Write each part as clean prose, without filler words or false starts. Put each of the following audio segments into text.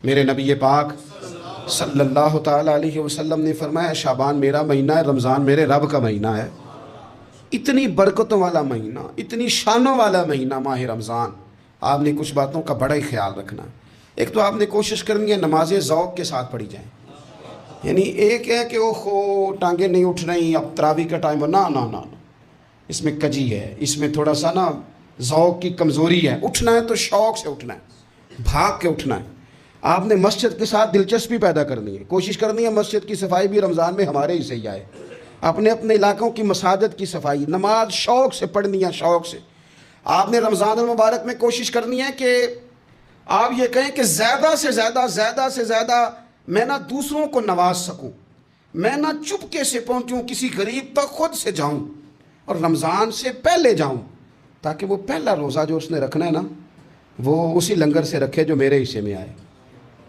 میرے نبی پاک صلی اللہ تعالیٰ علیہ وسلم نے فرمایا شعبان میرا مہینہ ہے، رمضان میرے رب کا مہینہ ہے۔ اتنی برکتوں والا مہینہ، اتنی شانوں والا مہینہ ماہ رمضان، آپ نے کچھ باتوں کا بڑا ہی خیال رکھنا ہے۔ ایک تو آپ نے کوشش کرنی ہے نمازیں ذوق کے ساتھ پڑھی جائیں، یعنی ایک ہے کہ وہ ٹانگیں نہیں اٹھ رہی، اب تراویح کا ٹائم ہو، نہ اس میں کجی ہے، اس میں تھوڑا سا ذوق کی کمزوری ہے۔ اٹھنا ہے تو شوق سے اٹھنا ہے، بھاگ کے اٹھنا ہے۔ آپ نے مسجد کے ساتھ دلچسپی پیدا کرنی ہے، کوشش کرنی ہے مسجد کی صفائی بھی رمضان میں ہمارے ہی سے ہی آئے۔ اپنے علاقوں کی مساجد کی صفائی، نماز شوق سے پڑھنی ہے، شوق سے۔ آپ نے رمضان المبارک میں کوشش کرنی ہے کہ آپ یہ کہیں کہ زیادہ سے زیادہ میں نہ دوسروں کو نواز سکوں، میں نہ چپکے سے پہنچوں کسی غریب تک، خود سے جاؤں اور رمضان سے پہلے جاؤں، تاکہ وہ پہلا روزہ جو اس نے رکھنا ہے نا، وہ اسی لنگر سے رکھے جو میرے حصے میں آئے،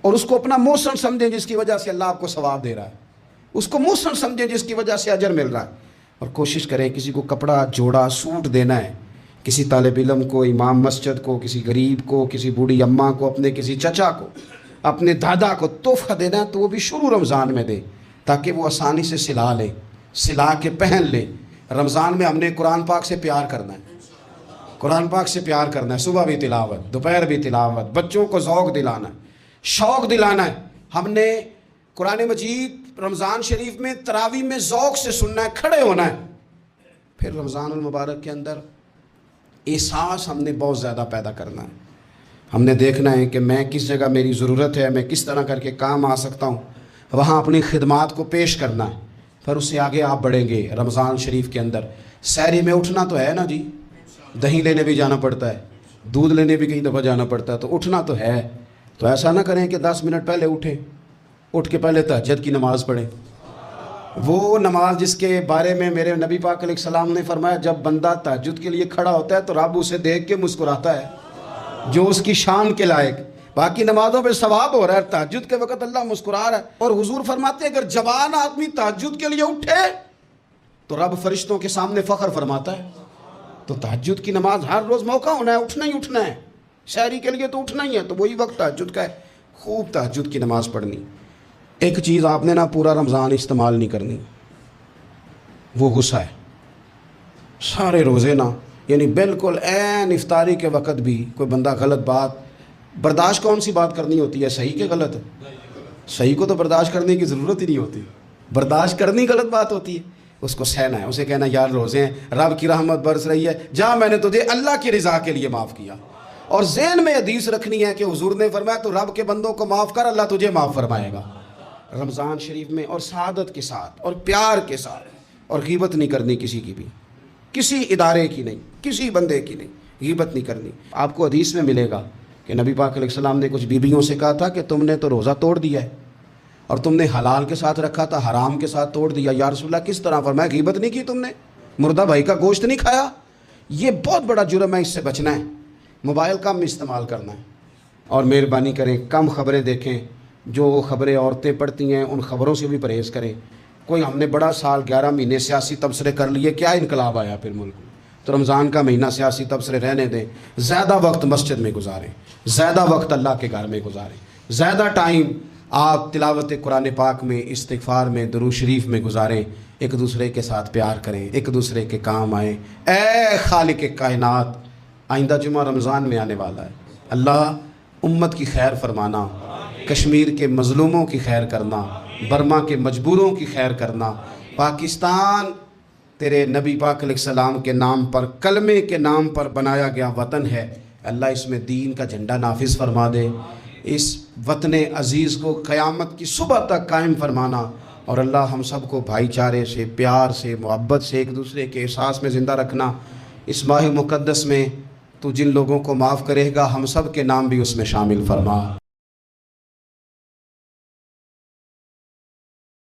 اور اس کو اپنا موسم سمجھیں جس کی وجہ سے اللہ آپ کو ثواب دے رہا ہے، اس کو موسم سمجھیں جس کی وجہ سے اجر مل رہا ہے۔ اور کوشش کریں کسی کو کپڑا جوڑا سوٹ دینا ہے، کسی طالب علم کو، امام مسجد کو، کسی غریب کو، کسی بوڑھی اماں کو، اپنے کسی چچا کو، اپنے دادا کو تحفہ دینا ہے تو وہ بھی شروع رمضان میں دے، تاکہ وہ آسانی سے سلا لے، سلا کے پہن لے۔ رمضان میں ہم نے قرآن پاک سے پیار کرنا ہے، قرآن پاک سے پیار کرنا ہے، صبح بھی تلاوت، دوپہر بھی تلاوت، بچوں کو ذوق دلانا ہے، شوق دلانا ہے۔ ہم نے قرآن مجید رمضان شریف میں تراویح میں ذوق سے سننا ہے، کھڑے ہونا ہے۔ پھر رمضان المبارک کے اندر احساس ہم نے بہت زیادہ پیدا کرنا ہے۔ ہم نے دیکھنا ہے کہ میں کس جگہ میری ضرورت ہے، میں کس طرح کر کے کام آ سکتا ہوں، وہاں اپنی خدمات کو پیش کرنا ہے۔ پھر اس سے آگے آپ بڑھیں گے۔ رمضان شریف کے اندر سحری میں اٹھنا تو ہے نا جی، دہی لینے بھی جانا پڑتا ہے، دودھ لینے بھی کئی دفعہ جانا پڑتا ہے، تو اٹھنا تو ہے۔ تو ایسا نہ کریں کہ 10 منٹ پہلے اٹھیں، اٹھ کے پہلے تہجد کی نماز پڑھیں، وہ نماز جس کے بارے میں میرے نبی پاک علیہ السلام نے فرمایا جب بندہ تہجد کے لیے کھڑا ہوتا ہے تو رب اسے دیکھ کے مسکراتا ہے، جو اس کی شان کے لائق۔ باقی نمازوں پہ ثواب ہو رہا ہے، تہجد کے وقت اللہ مسکرا رہا ہے۔ اور حضور فرماتے ہیں اگر جوان آدمی تہجد کے لیے اٹھے تو رب فرشتوں کے سامنے فخر فرماتا ہے۔ تو تہجد کی نماز ہر روز موقع ہونا ہے، اٹھنا ہی اٹھنا ہے۔ شہری کے لیے تو اٹھنا ہی ہے، تو وہی وقت تہجد کا ہے، خوب تہجد کی نماز پڑھنی۔ ایک چیز آپ نے پورا رمضان استعمال نہیں کرنی، وہ غصہ ہے۔ سارے روزے یعنی بالکل عین افطاری کے وقت بھی کوئی بندہ غلط بات برداشت، کون سی بات کرنی ہوتی ہے، صحیح کہ غلط؟ صحیح کو تو برداشت کرنے کی ضرورت ہی نہیں ہوتی، برداشت کرنی غلط بات ہوتی ہے۔ اس کو سہنا ہے، اسے کہنا یار روزے ہیں، رب کی رحمت برس رہی ہے، جا میں نے تجھے اللہ کی رضا کے لیے معاف کیا۔ اور ذہن میں حدیث رکھنی ہے کہ حضور نے فرمایا تو رب کے بندوں کو معاف کر، اللہ تجھے معاف فرمائے گا۔ رمضان شریف میں اور سعادت کے ساتھ اور پیار کے ساتھ، اور غیبت نہیں کرنی کسی کی بھی، کسی ادارے کی نہیں، کسی بندے کی نہیں، غیبت نہیں کرنی۔ آپ کو حدیث میں ملے گا کہ نبی پاک علیہ السلام نے کچھ بیویوں سے کہا تھا کہ تم نے تو روزہ توڑ دیا ہے، اور تم نے حلال کے ساتھ رکھا تھا، حرام کے ساتھ توڑ دیا۔ یا رسول اللہ کس طرح؟ فرمایا غیبت نہیں کی تم نے، مردہ بھائی کا گوشت نہیں کھایا، یہ بہت بڑا جرم ہے، اس سے بچنا ہے۔ موبائل کم استعمال کرنا ہے، اور مہربانی کریں کم خبریں دیکھیں، جو خبریں عورتیں پڑھتی ہیں ان خبروں سے بھی پرہیز کریں۔ کوئی ہم نے بڑا سال 11 مہینے سیاسی تبصرے کر لیے، کیا انقلاب آیا پھر ملک میں؟ تو رمضان کا مہینہ سیاسی تبصرے رہنے دیں، زیادہ وقت مسجد میں گزاریں، زیادہ وقت اللہ کے گھر میں گزاریں، زیادہ ٹائم آپ تلاوت قرآن پاک میں، استغفار میں، درود شریف میں گزاریں۔ ایک دوسرے کے ساتھ پیار کریں، ایک دوسرے کے کام آئیں۔ اے خالق کائنات، آئندہ جمعہ رمضان میں آنے والا ہے، اللہ امت کی خیر فرمانا، کشمیر کے مظلوموں کی خیر کرنا، برما کے مجبوروں کی خیر کرنا۔ پاکستان تیرے نبی پاک علیہ السلام کے نام پر، کلمے کے نام پر بنایا گیا وطن ہے، اللہ اس میں دین کا جھنڈا نافذ فرما دے، اس وطن عزیز کو قیامت کی صبح تک قائم فرمانا، اور اللہ ہم سب کو بھائی چارے سے، پیار سے، محبت سے، ایک دوسرے کے احساس میں زندہ رکھنا۔ اس ماہ مقدس میں تو جن لوگوں کو معاف کرے گا ہم سب کے نام بھی اس میں شامل فرما۔